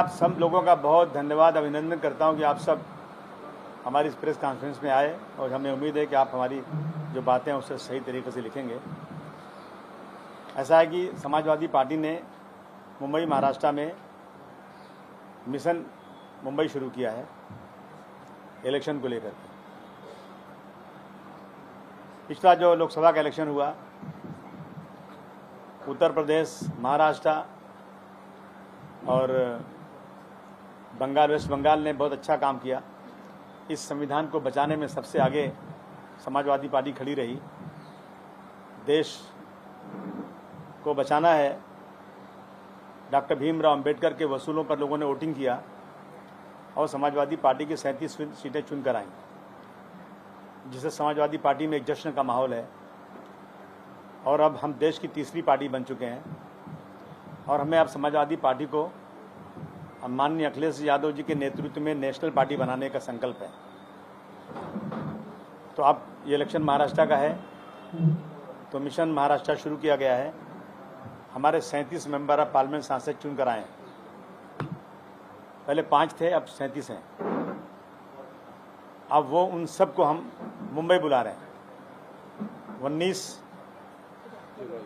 आप सब लोगों का बहुत धन्यवाद अभिनंदन करता हूं कि आप सब हमारी इस प्रेस कॉन्फ्रेंस में आए और हमें उम्मीद है कि आप हमारी जो बातें हैं उसे सही तरीके से लिखेंगे। ऐसा है कि समाजवादी पार्टी ने मुंबई महाराष्ट्र में मिशन मुंबई शुरू किया है इलेक्शन को लेकर। पिछला जो लोकसभा का इलेक्शन हुआ उत्तर प्रदेश, महाराष्ट्र और बंगाल, वेस्ट बंगाल ने बहुत अच्छा काम किया। इस संविधान को बचाने में सबसे आगे समाजवादी पार्टी खड़ी रही। देश को बचाना है, डॉक्टर भीमराव अंबेडकर के वसूलों पर लोगों ने वोटिंग किया और समाजवादी पार्टी की 37 सीटें चुनकर आईं, जिससे समाजवादी पार्टी में एक जश्न का माहौल है। और अब हम देश की तीसरी पार्टी बन चुके हैं और हमें अब समाजवादी पार्टी को माननीय अखिलेश यादव जी के नेतृत्व में नेशनल पार्टी बनाने का संकल्प है। तो अब ये इलेक्शन महाराष्ट्र का है, तो मिशन महाराष्ट्र शुरू किया गया है। हमारे 37 मेंबर ऑफ पार्लियामेंट सांसद चुन कर आए। पहले 5 थे, अब 37 हैं। अब वो उन सब को हम मुंबई बुला रहे हैं। 19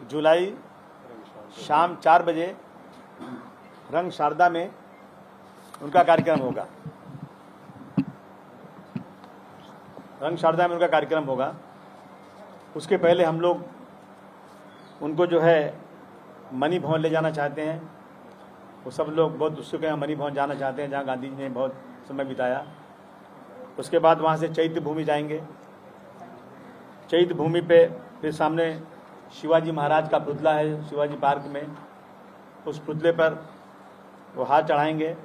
जुलाई शाम 4 बजे रंग शारदा में उनका कार्यक्रम होगा। रंग शारदा में उनका कार्यक्रम होगा। उसके पहले हम लोग उनको जो है मणि भवन ले जाना चाहते हैं। वो सब लोग बहुत उत्सुक हैं, मणि भवन जाना चाहते हैं जहाँ गांधी जी ने बहुत समय बिताया। उसके बाद वहाँ से चैत्य भूमि जाएंगे। चैत्य भूमि पे फिर सामने शिवाजी महाराज का पुतला है शिवाजी पार्क में, उस पुतले पर वो हाथ चढ़ाएंगे।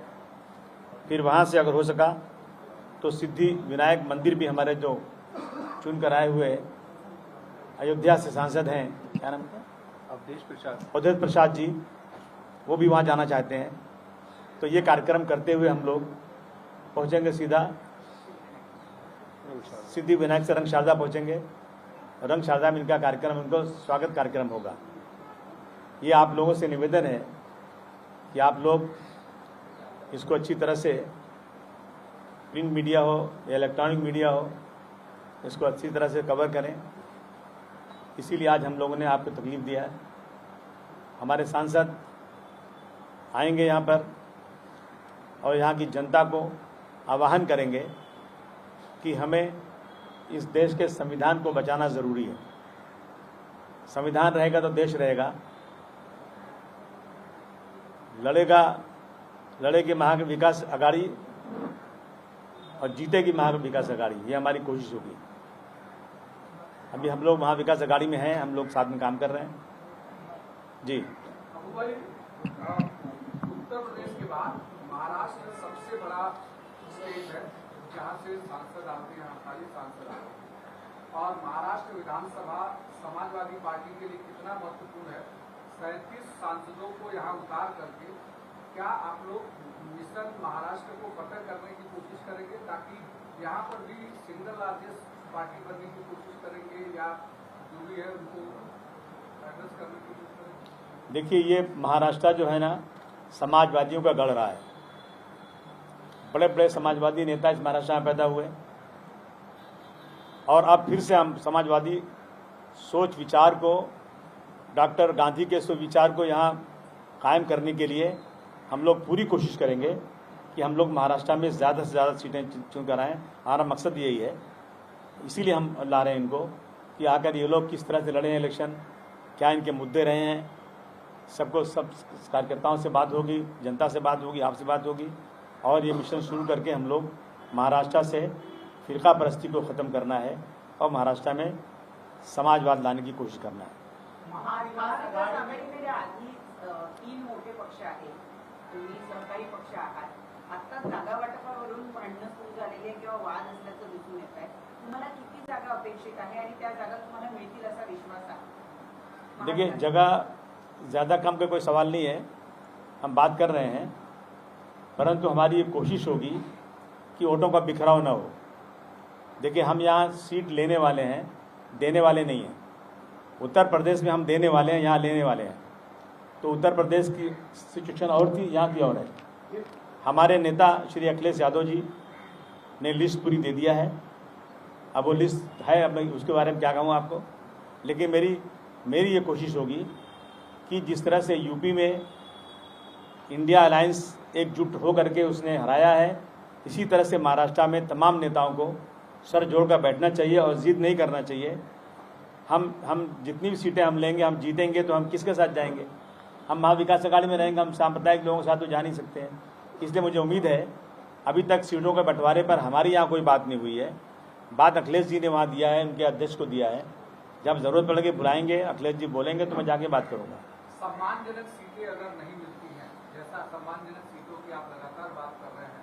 फिर वहाँ से अगर हो सका तो सिद्धि विनायक मंदिर भी हमारे जो चुन कर आए हुए अयोध्या से सांसद हैं, क्या नाम है, अवधेश प्रसाद जी, वो भी वहाँ जाना चाहते हैं। तो ये कार्यक्रम करते हुए हम लोग पहुँचेंगे सीधा सिद्धि विनायक से रंग शारदा पहुँचेंगे। रंग शारदा में इनका कार्यक्रम, उनको स्वागत कार्यक्रम होगा। ये आप लोगों से निवेदन है कि आप लोग इसको अच्छी तरह से, प्रिंट मीडिया हो या इलेक्ट्रॉनिक मीडिया हो, इसको अच्छी तरह से कवर करें। इसीलिए आज हम लोगों ने आपको तकलीफ दिया है। हमारे सांसद आएंगे यहाँ पर और यहाँ की जनता को आह्वान करेंगे कि हमें इस देश के संविधान को बचाना ज़रूरी है। संविधान रहेगा तो देश रहेगा। लड़ेगी महाविकास आघाड़ी और जीतेगी महाविकास आघाड़ी, ये हमारी कोशिश होगी। अभी हम लोग महाविकास आघाड़ी में हैं, हम लोग साथ में काम कर रहे हैं। जी, उत्तर प्रदेश के बाद महाराष्ट्र सबसे बड़ा स्टेट है जहाँ से सांसद आते हैं, 48 सांसद आते हैं। और महाराष्ट्र विधानसभा समाजवादी पार्टी के लिए कितना महत्वपूर्ण है। 37 सांसदों को यहाँ उतार करके क्या आप लोग मिशन महाराष्ट्र को फतह करने की कोशिश करेंगे, ताकि यहाँ पर भी सिंगल लार्जेस्ट पार्टी बनने की कोशिश करेंगे, या जो भी है उनको एड्रेस करने की कोशिश करेंगे? देखिए, ये महाराष्ट्र जो है ना, समाजवादियों का गढ़ रहा है। बड़े बड़े समाजवादी नेता इस महाराष्ट्र में पैदा हुए और अब फिर से हम समाजवादी सोच विचार को, डॉक्टर गांधी के विचार को यहाँ कायम करने के लिए हम लोग पूरी कोशिश करेंगे कि हम लोग महाराष्ट्र में ज़्यादा से ज़्यादा सीटें चुन कर आएँ। हमारा मकसद यही है, इसीलिए हम ला रहे हैं इनको कि आकर ये लोग किस तरह से लड़े हैं इलेक्शन, क्या इनके मुद्दे रहे हैं। सबको, सब कार्यकर्ताओं से बात होगी, जनता से बात होगी, आपसे बात होगी और ये मिशन शुरू करके हम लोग महाराष्ट्र से फिरका परस्ती को ख़त्म करना है और महाराष्ट्र में समाजवाद लाने की कोशिश करना है। महाविकास आघाडीमध्ये आधी 3 मोठे पक्ष आहेत, तुम्ही सहकारी पक्ष आहात. आता जागा वाटपावरून भांडणं सुरू झालेली आहे किंवा वाद असल्याचं दिसून येत आहे. तुम्हाला किती जागा अपेक्षित आहे आणि त्या जागा तुम्हाला मिळतील असा विश्वास आहे? देखिए, जगह ज़्यादा कम का कोई सवाल नहीं है, हम बात कर रहे हैं, परंतु हमारी ये कोशिश होगी कि वोटों का बिखराव ना हो। देखिए, हम यहाँ सीट लेने वाले हैं, देने वाले नहीं हैं। उत्तर प्रदेश में हम देने वाले हैं, यहाँ लेने वाले हैं। तो उत्तर प्रदेश की सिचुएशन और थी, यहाँ की और है। हमारे नेता श्री अखिलेश यादव जी ने लिस्ट पूरी दे दिया है। अब वो लिस्ट है, अब मैं उसके बारे में क्या कहूँ आपको, लेकिन मेरी ये कोशिश होगी कि जिस तरह से यूपी में इंडिया अलायंस एकजुट हो करके उसने हराया है, इसी तरह से महाराष्ट्र में तमाम नेताओं को सर जोड़कर बैठना चाहिए और जिद नहीं करना चाहिए। हम जितनी भी सीटें हम लेंगे, हम जीतेंगे तो हम किसके साथ जाएंगे? हम महाविकास अघाड़ी में रहेंगे, हम सांप्रदायिक लोगों के साथ तो जा नहीं सकते हैं। इसलिए मुझे उम्मीद है, अभी तक सीटों के बंटवारे पर हमारी यहाँ कोई बात नहीं हुई है। बात अखिलेश जी ने वहाँ दिया है, उनके अध्यक्ष को दिया है। जब ज़रूरत पड़ेगी बुलाएंगे, अखिलेश जी बोलेंगे तो मैं जाके बात करूँगा। सम्मानजनक सीटें अगर नहीं मिलती हैं, जैसा सम्मानजनक सीटों की आप लगातार बात कर रहे हैं,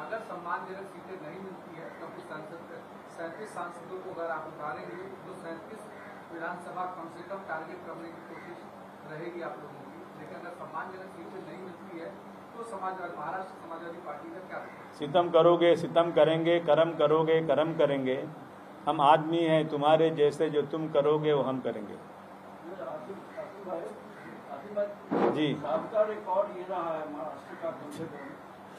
अगर सम्मानजनक सीटें नहीं मिलती है तो फिर 37 सांसदों को अगर आप उतारेंगे तो 37 विधानसभा कम से कम टारगेट करने की कोशिश रहेगी आप लोगों की। लेकिन अगर सम्मानजनक सीटें नहीं मिलती है तो महाराष्ट्र समाजवादी पार्टी का क्या रहेगा? सितम करोगे सितम करेंगे, करम करोगे करम करेंगे। हम आदमी हैं तुम्हारे जैसे, जो तुम करोगे वो हम करेंगे। जी, आपका रिकॉर्ड ये रहा है महाराष्ट्र का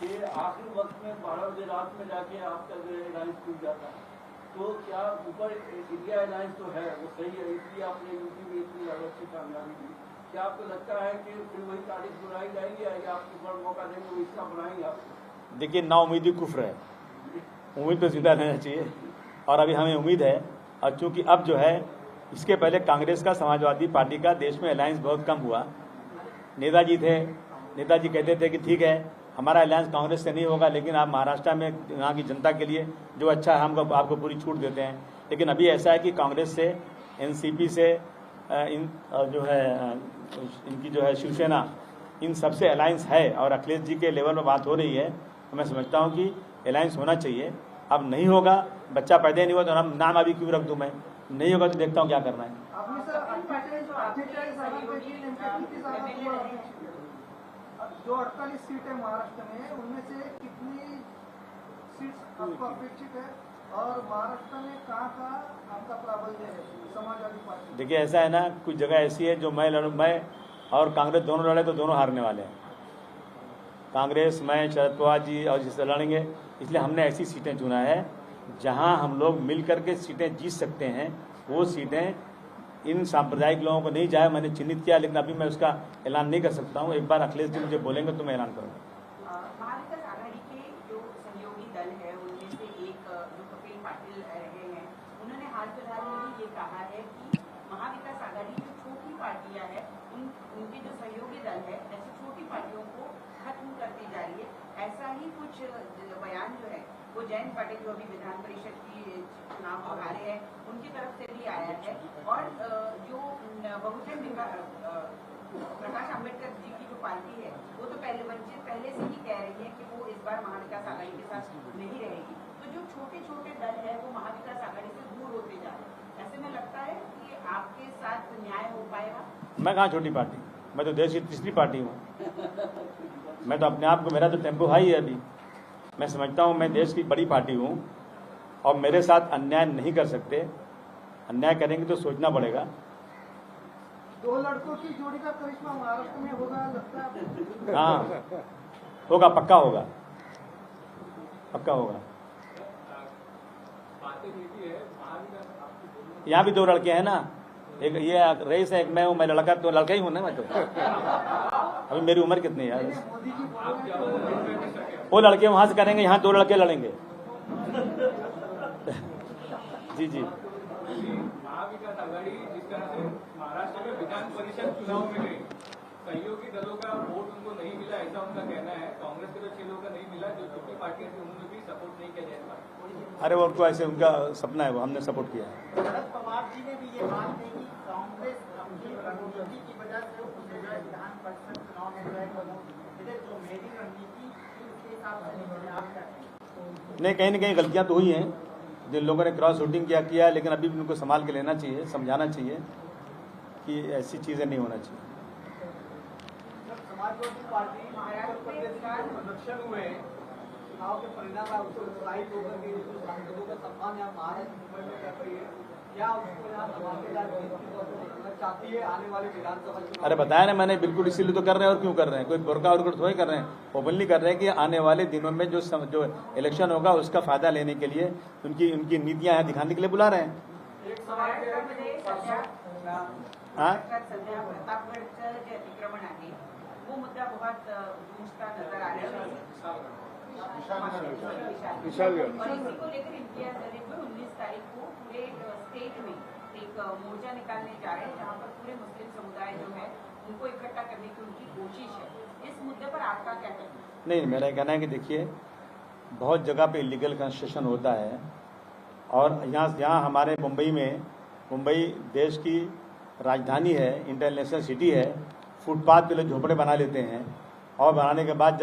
कि आखिरी वक्त में 12 बजे रात में जाके आपका अलायंस टूट जाता है। तो क्या ऊपर इंडिया अलायंस तो है वो सही है, इसलिए आपने यूपी में इतनी अच्छी कामयाबी दी। क्या आपको लगता है कि फिर वही तारीख बुलाई जाएगी या आपको ऊपर मौका देंगे वो इसका बनाएंगे आप? देखिए, नाउमीदी कुफ्र है, उम्मीद तो जिंदा रहना चाहिए। और अभी हमें उम्मीद है, और चूँकि अब जो है, इसके पहले कांग्रेस का, समाजवादी पार्टी का देश में अलायंस बहुत कम हुआ। नेताजी थे, नेताजी कहते थे कि ठीक है हमारा अलायंस कांग्रेस से नहीं होगा, लेकिन आप महाराष्ट्र में यहाँ की जनता के लिए जो अच्छा है हम आपको पूरी छूट देते हैं। लेकिन अभी ऐसा है कि कांग्रेस से, एनसीपी से, जो है इनकी जो है शिवसेना, इन सबसे अलायंस है और अखिलेश जी के लेवल पर बात हो रही है। तो मैं समझता हूँ कि अलायंस होना चाहिए। अब नहीं होगा, बच्चा पैदा नहीं हुआ तो हम नाम अभी क्यों रख दूँ मैं? नहीं होगा तो देखता हूँ क्या करना है। जो 48 सीट है महाराष्ट्र में, उनमें से कितनी सीट आपको अपेक्षित है और महाराष्ट्र में कहाँ आपका प्राबल्य है समाजवादी पार्टी? देखिए, ऐसा है ना, कुछ जगह ऐसी है जो मैं और कांग्रेस दोनों लड़े तो दोनों हारने वाले हैं। कांग्रेस, मैं, शरद पवार जी और जिससे लड़ेंगे, इसलिए हमने ऐसी सीटें चुना है जहां हम लोग मिल करके सीटें जीत सकते हैं। वो सीटें इन सांप्रदायिक लोगों को नहीं जाए, मैंने चिन्हित किया, लेकिन अभी मैं उसका ऐलान नहीं कर सकता हूँ। एक बार अखिलेश जी मुझे बोलेंगे तो मैं ऐलान करूँगा। महाविकास आघाड़ी के जो सहयोगी दल है उनमें से एक जो कपिल पाटिल रहे हैं, उन्होंने हाल फिलहाल में भी ये कहा है कि महाविकास आघाड़ी जो छोटी पार्टियां हैं, उनके जो सहयोगी दल है, ऐसी छोटी पार्टियों को खत्म करती जा रही है। ऐसा ही कुछ बयान जो है वो जयंत पाटिल जो अभी विधान परिषद की चुनाव आ रहे हैं उनकी तरफ से भी आया है। और जो बहुजन प्रकाश अम्बेडकर जी की जो पार्टी है वो तो पहले से ही कह रही है कि वो इस बार महाविकास आघाड़ी के साथ नहीं रहेगी। तो जो छोटे छोटे दल है वो महाविकास आघाड़ी से दूर होते जा रहे हैं। ऐसे में लगता है कि आपके साथ न्याय हो पाएगा? मैं कहाँ छोटी पार्टी, मैं तो देश की तीसरी पार्टी हूँ। मैं तो अपने आप को, मेरा तो टेम्पो हाई है अभी। मैं समझता हूँ मैं देश की बड़ी पार्टी हूँ और मेरे साथ अन्याय नहीं कर सकते। अन्याय करेंगे तो सोचना पड़ेगा। 2 लड़कों की जोड़ी का करिश्मा महाराष्ट्र में होगा लगता है? हाँ, होगा, पक्का होगा, पक्का होगा। यहाँ भी 2 लड़के हैं ना, एक ये रईस है, एक मैं हूँ। मैं लड़का तो लड़का ही हूँ ना मैं तो। अभी मेरी उम्र कितनी है यार? वो लड़के वहां से करेंगे, यहाँ 2 लड़के लड़ेंगे। जी जी, महाविकास आघाड़ी जिस तरह से महाराष्ट्र में विधान परिषद चुनाव में गई, सहयोगी दलों का वोट उनको नहीं मिला, ऐसा उनका कहना है। कांग्रेस के तो 6 लोगों का नहीं मिला, जो छोटी पार्टियां थी उन्होंने भी सपोर्ट नहीं किया जाएगा। अरे वो उनको ऐसे, उनका सपना है, वो हमने सपोर्ट किया है। शरद पवार जी ने भी ये बात कही कि कांग्रेस अपनी रणनीति की वजह से उसे जो है विधान परिषद चुनाव में जो है जो मेरी रणनीति उसके हिसाब से आप करते हैं। नहीं, कहीं ना कहीं गलतियां तो हुई हैं, जिन लोगों ने क्रॉस वोटिंग किया, लेकिन अभी भी उनको संभाल के लेना चाहिए, समझाना चाहिए कि ऐसी चीज़ें नहीं होना चाहिए। समाजवादी पार्टी महाराष्ट्र प्रदेश का संरक्षण हुए चुनाव के परिणाम उत्साहित होकर के जो सांसदों का सम्मान यहाँ महाराष्ट्र मुंबई में कर रही है, क्या उसको यहाँ धमाकेदार जीत की तरफ बढ़ना चाहती है आने वाले विधानसभा चुनाव? अरे बताया ना मैंने, बिल्कुल इसीलिए तो कर रहे हैं, और क्यों कर रहे हैं, कोई बुरका और थोड़ी कर रहे हैं, ओपनली कर रहे हैं कि आने वाले दिनों में जो इलेक्शन होगा उसका फायदा लेने के लिए उनकी नीतियां यहाँ दिखाने के लिए बुला रहे हैं। एक सवाल ये है कि परसों हाँ सध्या प्रतापगडचं जे अतिक्रमण आहे वो मुद्दा बहुत गूंजता नजर आ रहा है विशालगढ़, और इसी को लेकर इम्तियाज अली में 19 तारीख को पूरे स्टेट में एक मोर्चा निकालने जा रहे हैं जहां पर पूरे मुस्लिम समुदाय जो है उनको इकट्ठा करने की उनकी कोशिश है। इस मुद्दे पर आपका क्या कहना है? नहीं, मेरा कहना है कि देखिए, बहुत जगह पे इलीगल कंस्ट्रक्शन होता है, और यहाँ हमारे मुंबई देश की राजधानी है, इंटरनेशनल सिटी है, फुटपाथ पे लोग झोपड़े बना लेते हैं, और बनाने के बाद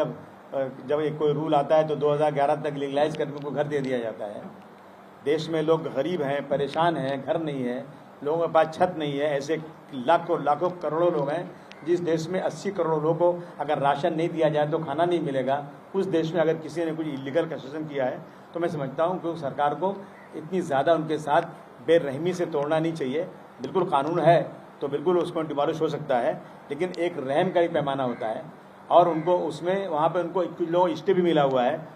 जब एक कोई रूल आता है तो 2011 तक लीगलाइज करके उनको घर दे दिया जाता है। देश में लोग गरीब हैं, परेशान हैं, घर नहीं है, लोगों के पास छत नहीं है, ऐसे लाखों करोड़ों लोग हैं। जिस देश में 80 करोड़ लोगों को अगर राशन नहीं दिया जाए तो खाना नहीं मिलेगा, उस देश में अगर किसी ने कुछ इलीगल कंस्ट्रक्शन किया है तो मैं समझता हूँ कि सरकार को इतनी ज़्यादा उनके साथ बेरहमी से तोड़ना नहीं चाहिए। बिल्कुल कानून है तो बिल्कुल उसको डिमोलिश हो सकता है, लेकिन एक रहम का ही पैमाना होता है, और उनको उसमें वहाँ पे उनको कुछ लोगों स्टे भी मिला हुआ है,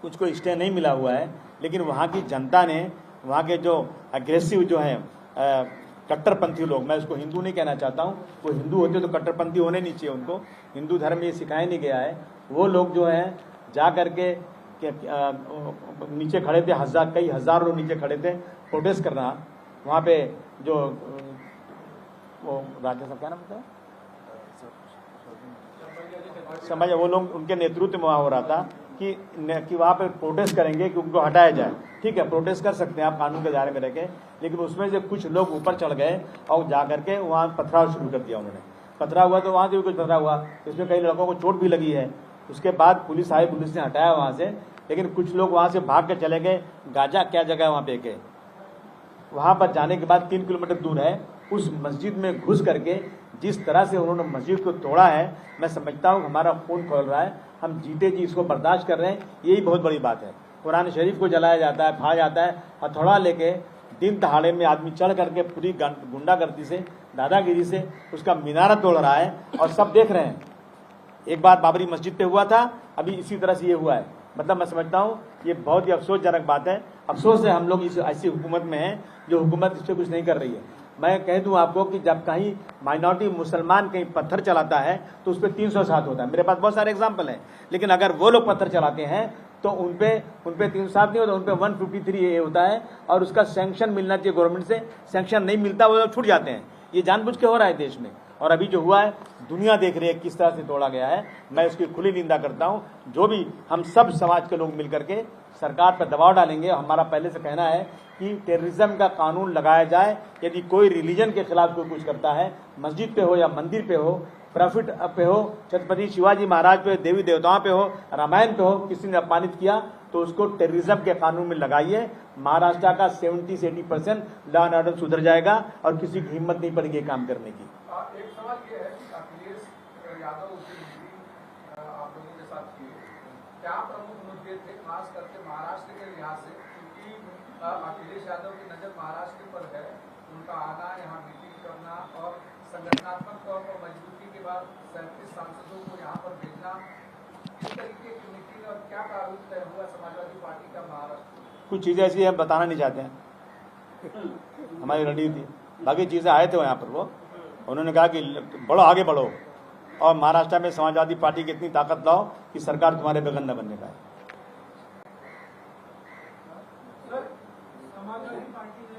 कुछ को स्टे नहीं मिला हुआ है, लेकिन वहाँ की जनता ने, वहाँ के जो अग्रेसिव जो हैं कट्टरपंथी लोग, मैं उसको हिंदू नहीं कहना चाहता हूँ, वो हिंदू होते तो कट्टरपंथी होने नहीं चाहिए, उनको हिंदू धर्म में ये सिखाया नहीं गया है। वो लोग जो हैं जा करके नीचे खड़े थे, कई हज़ार लोग नीचे खड़े थे प्रोटेस्ट करना, वहाँ पे जो वो राज्य साहब क्या नाम होता है, समझ, वो लोग उनके नेतृत्व में वहाँ हो रहा था कि वहाँ पे प्रोटेस्ट करेंगे कि उनको हटाया जाए। ठीक है, प्रोटेस्ट कर सकते हैं आप कानून के दायरे में रह के, लेकिन उसमें से कुछ लोग ऊपर चढ़ गए और जा करके वहाँ पथराव शुरू कर दिया उन्होंने। पथराव हुआ तो वहाँ से भी कुछ पथराव हुआ, इसमें कई लड़कों को चोट भी लगी है। उसके बाद पुलिस आई, पुलिस ने हटाया वहाँ से, लेकिन कुछ लोग वहाँ से भाग के चले गए। गाजा क्या जगह है वहाँ पे के, वहाँ पर जाने के बाद 3 किलोमीटर दूर है, उस मस्जिद में घुस करके जिस तरह से उन्होंने मस्जिद को तोड़ा है, मैं समझता हूँ हमारा खून खोल रहा है, हम जीते जी इसको बर्दाश्त कर रहे हैं, यही बहुत बड़ी बात है। कुरान शरीफ को जलाया जाता है, फाड़ा जाता है, हथौड़ा लेके दिन दहाड़े में आदमी चढ़ करके पूरी गुंडागर्दी से, दादागिरी से उसका मीनारा तोड़ रहा है, और सब देख रहे हैं। एक बार बाबरी मस्जिद पे हुआ था, अभी इसी तरह से ये हुआ है। मतलब मैं समझता हूँ ये बहुत ही अफसोसजनक बात है। अफसोस है हम लोग इस ऐसी हुकूमत में हैं जो हुकूमत इस पर कुछ नहीं कर रही है। मैं कह दूं आपको कि जब कहीं माइनॉरिटी मुसलमान कहीं पत्थर चलाता है तो उस पर 307 होता है। मेरे पास बहुत सारे एग्जाम्पल हैं, लेकिन अगर वो लोग पत्थर चलाते हैं तो उन पे 307 नहीं होता, उन पे 153 ए होता है, और उसका सैंक्शन मिलना चाहिए गवर्नमेंट से। सैंक्शन नहीं मिलता, वो लोग छूट जाते हैं। ये जानबूझ के हो रहा है देश में, और अभी जो हुआ है दुनिया देख रही है किस तरह से तोड़ा गया है। मैं उसकी खुली निंदा करता हूँ। जो भी हम सब समाज के लोग मिल करके सरकार पर दबाव डालेंगे। हमारा पहले से कहना है कि टेररिज्म का कानून लगाया जाए। यदि कोई रिलीजन के खिलाफ कोई कुछ करता है, मस्जिद पे हो या मंदिर पे हो, प्रॉफिट पे हो, छत्रपति शिवाजी महाराज पे, देवी देवताओं पे हो, रामायण पे हो, किसी ने अपमानित किया तो उसको टेररिज्म के कानून में लगाइए। महाराष्ट्र का 70 से 80% लॉ एंड ऑर्डर सुधर जाएगा और किसी की हिम्मत नहीं पड़ेगी काम करने की। एक सवाल ये है कि अखिलेश यादव आप लोगों के साथ किए, क्या प्रमुख मुद्दे थे खास करके महाराष्ट्र के लिहाज से, क्योंकि अखिलेश यादव की नजर महाराष्ट्र पर है, उनका आना, यहाँ मीटिंग करना और संगठनात्मक तौर पर मजबूती के बाद 37 सांसदों को यहाँ पर भेजना, किस तरीके की मीटिंग और क्या कारण तय हुआ समाजवादी पार्टी का महाराष्ट्र? कुछ चीज़ें ऐसी हम बताना नहीं चाहते हैं, हमारी रणनीति। बाकी चीज़ें आए थे यहाँ पर, वो उन्होंने कहा कि बढ़ो, आगे बढ़ो, और महाराष्ट्र में समाजवादी पार्टी की इतनी ताकत लाओ कि सरकार तुम्हारे बगल न बनने पाए। समाजवादी पार्टी ने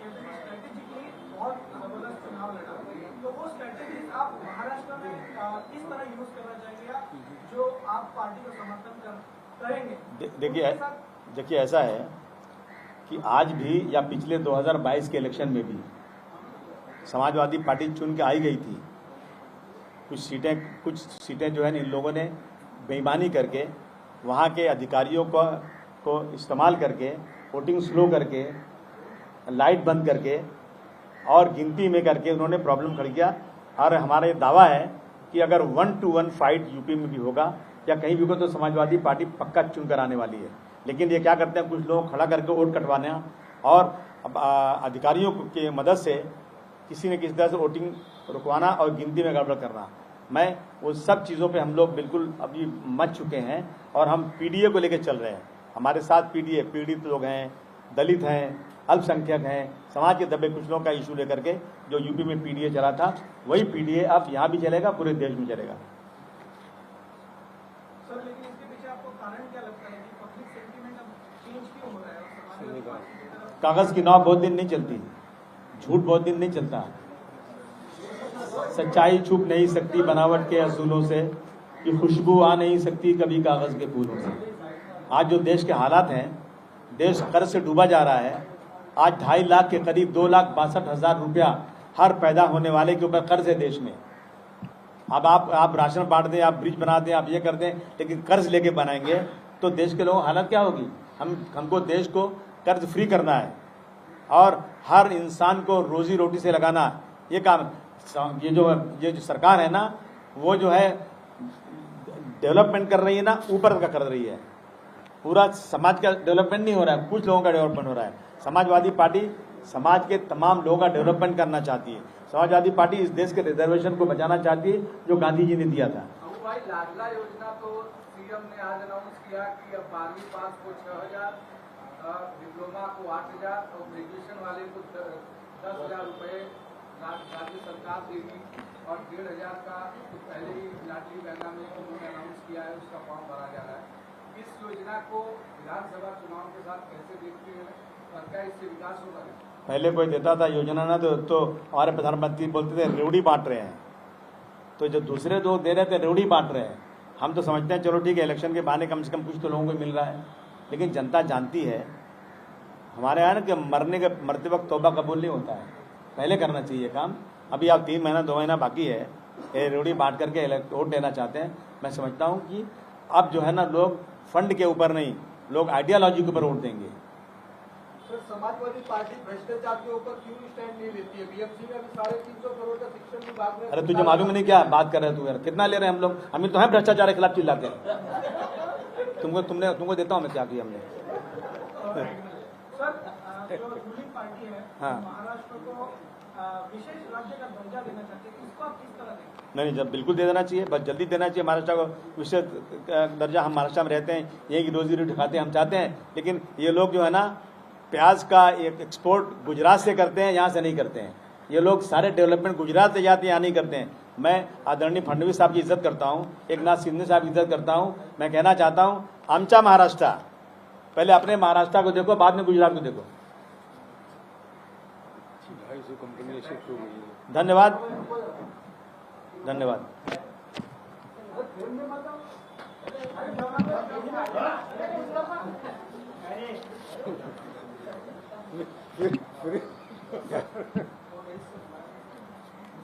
स्ट्रेटेजिकली बहुत जबरदस्त चुनाव लड़ा, तो वो स्ट्रेटेजी आप महाराष्ट्र में किस तरह यूज करना चाहेंगे, या जो आप पार्टी को समर्थन करेंगे? देखिए ऐसा है कि आज भी या पिछले 2022 के इलेक्शन में भी समाजवादी पार्टी चुन के आई गई थी। कुछ सीटें जो है इन लोगों ने बेईमानी करके, वहाँ के अधिकारियों को इस्तेमाल करके, वोटिंग स्लो करके, लाइट बंद करके और गिनती में करके उन्होंने प्रॉब्लम खड़ी किया। और हमारा ये दावा है कि अगर 1-to-1 फाइट यूपी में भी होगा या कहीं भी होगा तो समाजवादी पार्टी पक्का चुन कर आने वाली है। लेकिन ये क्या करते हैं, कुछ लोग खड़ा करके वोट कटवाना और अधिकारियों की मदद से किसी न किसी तरह से वोटिंग रुकवाना और गिनती में गड़बड़ करना। मैं वो सब चीज़ों पे हम लोग बिल्कुल अभी मच चुके हैं और हम पीडीए को लेकर चल रहे हैं। हमारे साथ पीडीए पीड़ित लोग हैं, दलित हैं, अल्पसंख्यक हैं, समाज के दबे कुचलों का इशू लेकर के जो यूपी में पीडीए चला था वही पीडीए अब यहाँ भी चलेगा, पूरे देश में चलेगा। सर लेकिन इसके पीछे आपको कारण क्या लगता है कि पब्लिक सेंटीमेंट अब चेंज क्यों हो रहा है और समाजवादी पार्टी की तरफ कागज़ की नाव बहुत दिन नहीं चलती, झूठ बहुत दिन नहीं चलता, सच्चाई छुप नहीं सकती बनावट के असूलों से, कि खुशबू आ नहीं सकती कभी कागज़ के फूलों से। आज जो देश के हालात हैं, देश कर्ज से डूबा जा रहा है। आज 2.5 लाख के करीब 2,62,000 रुपया हर पैदा होने वाले के ऊपर कर्ज है देश में। अब आप राशन बांट दें, आप ब्रिज बना दें, आप ये कर दें, लेकिन कर्ज लेके बनाएंगे तो देश के लोगों की हालत क्या होगी। हमको देश को कर्ज फ्री करना है और हर इंसान को रोजी रोटी से लगाना, ये काम। ये जो सरकार है ना, वो जो है डेवलपमेंट कर रही है ना, ऊपर का कर रही है। पूरा समाज का डेवलपमेंट नहीं हो रहा है, कुछ लोगों का डेवलपमेंट हो रहा है। समाजवादी पार्टी समाज के तमाम लोगों का डेवलपमेंट करना चाहती है। समाजवादी पार्टी इस देश के रिजर्वेशन को बचाना चाहती है जो गांधी जी ने दिया था। अबू भाई, लाडला योजना तो सीएम ने आज अनाउंस किया कि अब 12वीं पास को 6,000, डिप्लोमा को 8,000 और ग्रेजुएशन वाले को 10,000 रुपए राज्य सरकार देगी और 1,500 का तो पहले ही लाडली बहना में उन्होंने अनाउंस किया है, उसका फॉर्म भरा जा रहा है। इस योजना को विधानसभा चुनाव के साथ कैसे देखते हैं और क्या इससे विकास होगा? पहले कोई देता था योजना ना तो हमारे प्रधानमंत्री बोलते थे रेवड़ी बांट रहे हैं, तो जो दूसरे लोग दे रहे थे रेवड़ी बांट रहे हैं। हम तो समझते हैं चलो ठीक है, इलेक्शन के बहाने कम से कम कुछ तो लोगों को मिल रहा है, लेकिन जनता जानती है हमारे यहाँ ना कि मरते वक्त तौबा कबूल नहीं होता है, पहले करना चाहिए काम। अभी आप 3 महीना 2 महीना बाकी है, ये रेवड़ी बांट करके वोट लेना चाहते हैं। मैं समझता हूँ कि अब जो है ना, लोग फंड के ऊपर नहीं, लोग आइडियोलॉजी के ऊपर वोट देंगे। सर समाजवादी पार्टी भ्रष्टाचार के ऊपर क्यों स्टैंड नहीं लेती है? बीएमसी में अभी 350 करोड़ का शिक्षण विभाग में। अरे तुझे मालूम नहीं क्या बात कर रहे तू यार, कितना ले रहे हैं हम लोग? हम तो हैं भ्रष्टाचार के खिलाफ चिल्लाते हैं। तुमको देता हूँ मैं क्या किया हमने। सर जो रूलिंग पार्टी है, हाँ। महाराष्ट्र को विशेष राज्य का दर्जा देना चाहते हैं, इसको आप किस तरह देखें? नहीं, जब बिल्कुल दे देना चाहिए, बस जल्दी देना चाहिए महाराष्ट्र को विशेष दर्जा। हम महाराष्ट्र में रहते हैं, यही की रोजी रोटी खाते हैं, हम चाहते हैं। लेकिन ये लोग जो है ना, प्याज का एक्सपोर्ट गुजरात से करते हैं, यहाँ से नहीं करते हैं। ये लोग सारे डेवलपमेंट गुजरात से जाते हैं, यहाँ नहीं करते हैं। मैं आदरणीय फडणवीस साहब की इज्जत करता हूँ, एकनाथ शिंदे साहब की इज्जत करता हूँ। मैं कहना चाहता हूँ, आमचा महाराष्ट्र, पहले अपने महाराष्ट्र को देखो, बाद में गुजरात को देखो। धन्यवाद, धन्यवाद।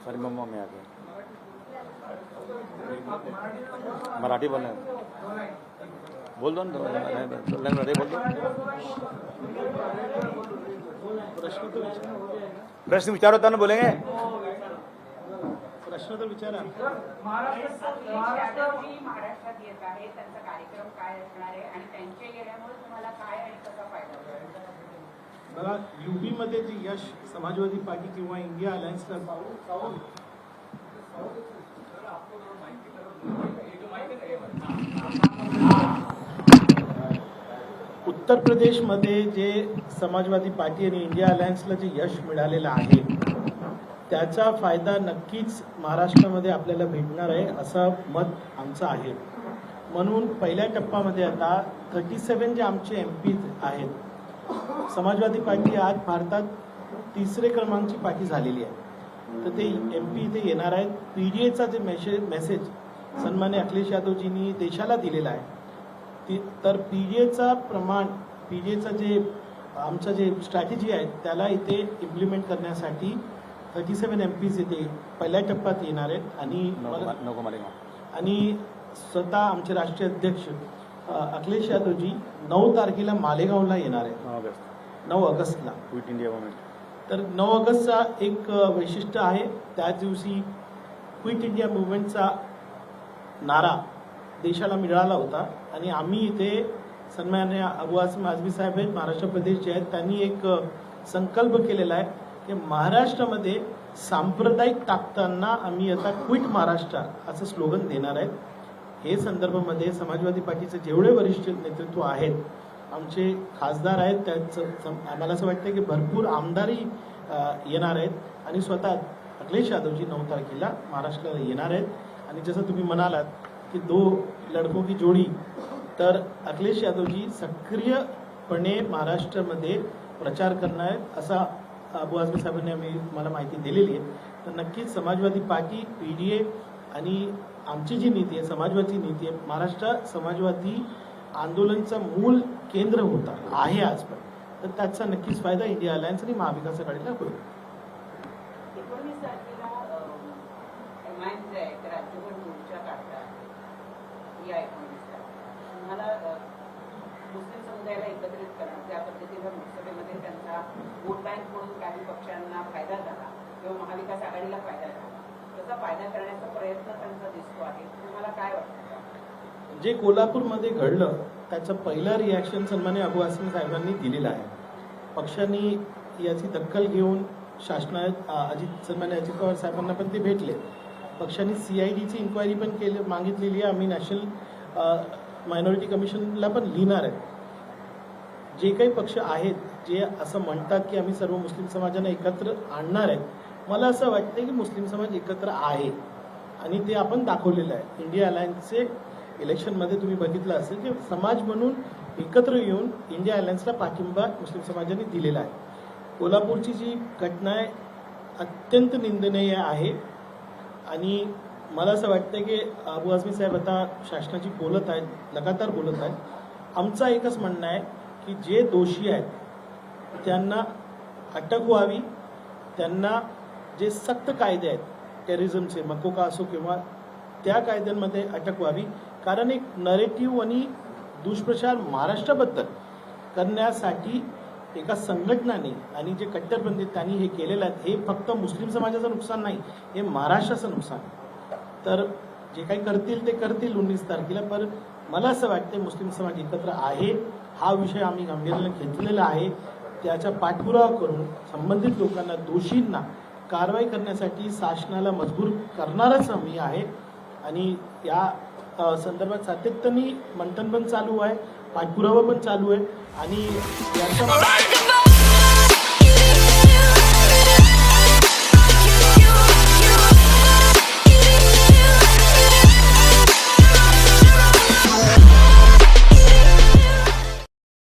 सॉरी मम्मा में आ गया, मराठी बोल रहे हैं, बोल दो ना, मराठी बोल दो। प्रश्न विचारो तब ना बोलेंगे। प्रश्न तो विचारा। महाराष्ट्रात येत आहे, त्यांचा कार्यक्रम काय असणार आहे आणि त्यांच्या येण्यामुळे तुम्हाला काय आणि कसा फायदा होईल? बघा, यूपी मध्ये जे यश समाजवादी पार्टी किंवा इंडिया अलायन्स उत्तर प्रदेशमध्ये जे समाजवादी पार्टी आणि इंडिया अलायन्सला जे यश मिळालेलं आहे, त्याचा फायदा नक्कीच महाराष्ट्रामध्ये आपल्याला भेटणार आहे असं मत आमचं आहे। म्हणून पहिल्या टप्प्यामध्ये आता 37 जे आमचे एमपी आहेत, समाजवादी पार्टी आज भारतात 3रे क्रमांकाची पार्टी झालेली आहे, तर ते एमपी इथे येणार आहेत। पीडीएचा जे मेसेज सन्मान्य अखिलेश यादवजींनी देशाला दिलेला आहे, तर पीडीएचा प्रमाण, पीडीएचा जे आमचं जे स्ट्रॅटेजी आहे त्याला इथे इम्प्लिमेंट करण्यासाठी 37 एमपीज इथे पहिल्या टप्प्यात येणार आहेत। आणि स्वतः आमचे राष्ट्रीय अध्यक्ष अखिलेश यादवजी 9 तारखेला मालेगावला येणार आहेत, 9 ऑगस्टला क्विट इंडिया मुवमेंट। तर 9 ऑगस्टचा एक वैशिष्ट्य आहे, त्याच दिवशी क्विट इंडिया मुवमेंटचा नारा देशाला मिळाला होता आणि आम्ही इथे सन्माननीय अबू आसिम आझमी साहेब आहेत, महाराष्ट्र प्रदेश जे आहेत, त्यांनी एक संकल्प केलेला आहे की महाराष्ट्रामध्ये सांप्रदायिक ताकदांना आम्ही आता क्विट महाराष्ट्र असं स्लोगन देणार आहेत. हे संदर्भामध्ये समाजवादी पार्टीचे जेवढे वरिष्ठ नेतृत्व आहेत, आमचे खासदार आहेत, त्याचं आम्हाला असं वाटतं की भरपूर आमदारही येणार आहेत आणि स्वतः अखिलेश यादवजी 9 तारखेला महाराष्ट्राला येणार आहेत. आणि जसं तुम्ही म्हणालात की 2 लडकों की जोडी, तर अखिलेश यादवजी सक्रियपणे महाराष्ट्रामध्ये प्रचार करणार आहेत असा अबू आझमी साहेबांनी मला माहिती दिलेली आहे. तर नक्कीच समाजवादी पार्टी, PDA आणि आमची जी नीती आहे, समाजवादी नीती आहे, महाराष्ट्र समाजवादी आंदोलनचा मूळ केंद्र होता आहे आजपर्यंत, तर त्याचा नक्कीच फायदा इंडिया अलायन्स आणि महाविकास आघाडीला होईल. 19 तारखेला MIM जे आहे ते राज्यभर मोर्चा काढतात. या 19 तुम्हाला मुस्लिम समुदायाला एकत्रित करणं, त्या पद्धतीनं लोकसभेमध्ये त्यांचा वोट बँक म्हणून काही पक्षांना फायदा झाला किंवा महाविकास आघाडीला फायदा झाला, त्याचा फायदा करण्याचा प्रयत्न त्यांचा दिसतो आहे. तुम्हाला काय वाटतं? जे कोल्हापूरमध्ये घडलं त्याचं पहिलं रिॲक्शन सन्मान्य अबू आसिम साहेबांनी दिलेलं आहे. पक्षांनी याची दखल घेऊन सन्मान्य अजित पवार साहेबांना पण ते भेटले. पक्षांनी CIDची इन्क्वायरी पण मागितलेली आहे. आम्ही नॅशनल मायनॉरिटी कमिशनला पण लिहिणार आहे. जे काही पक्ष आहेत जे असं म्हणतात की आम्ही सर्व मुस्लिम समाजांना एकत्र आणणार आहे, मला असं वाटतं की मुस्लिम समाज एकत्र आहे आणि ते आपण दाखवलेलं आहे. इंडिया अलायन्सचे इलेक्शनमध्ये तुम्ही बघितलं असेल की समाज म्हणून एकत्र येऊन इंडिया अलायन्सला पाठिंबा मुस्लिम समाजाने दिलेला आहे. कोल्हापूरची जी घटना आहे अत्यंत निंदनीय आहे आणि मला असं वाटतं की अबू आझमी साहेब आता शासनाची बोलत आहेत, लगातार बोलत आहेत. आमचा एकच म्हणणं आहे की जे दोषी आहेत त्यांना अटक व्हावी, त्यांना जे सक्त कायदे आहेत टेररिझमचे, मकोका असो किंवा त्या कायद्यांमध्ये अटक व्हावी. कारण एक नरेटिव्ह आणि दुष्प्रचार महाराष्ट्राबद्दल करण्यासाठी एका संघटनाने आणि जे कट्टरपंथी त्यांनी हे केलेलं आहे, हे फक्त मुस्लिम समाजाचं नुकसान नाही, हे महाराष्ट्राचं नुकसान आहे. तर जे काही करतील ते करतील 19 तारखेला, पण मला असं वाटतं मुस्लिम समाज एकत्र आहे. हा विषय आम्ही गांभीर्याने घेतलेला आहे. त्याचा पाठपुरावा करून संबंधित लोकांना, दोषींना कारवाई करण्यासाठी शासनाला मजबूर करणारच आम्ही आहे. आणि या संदर्भात सातत्याने मंथन पण चालू आहे, पाठपुरावा पण चालू आहे आणि याचा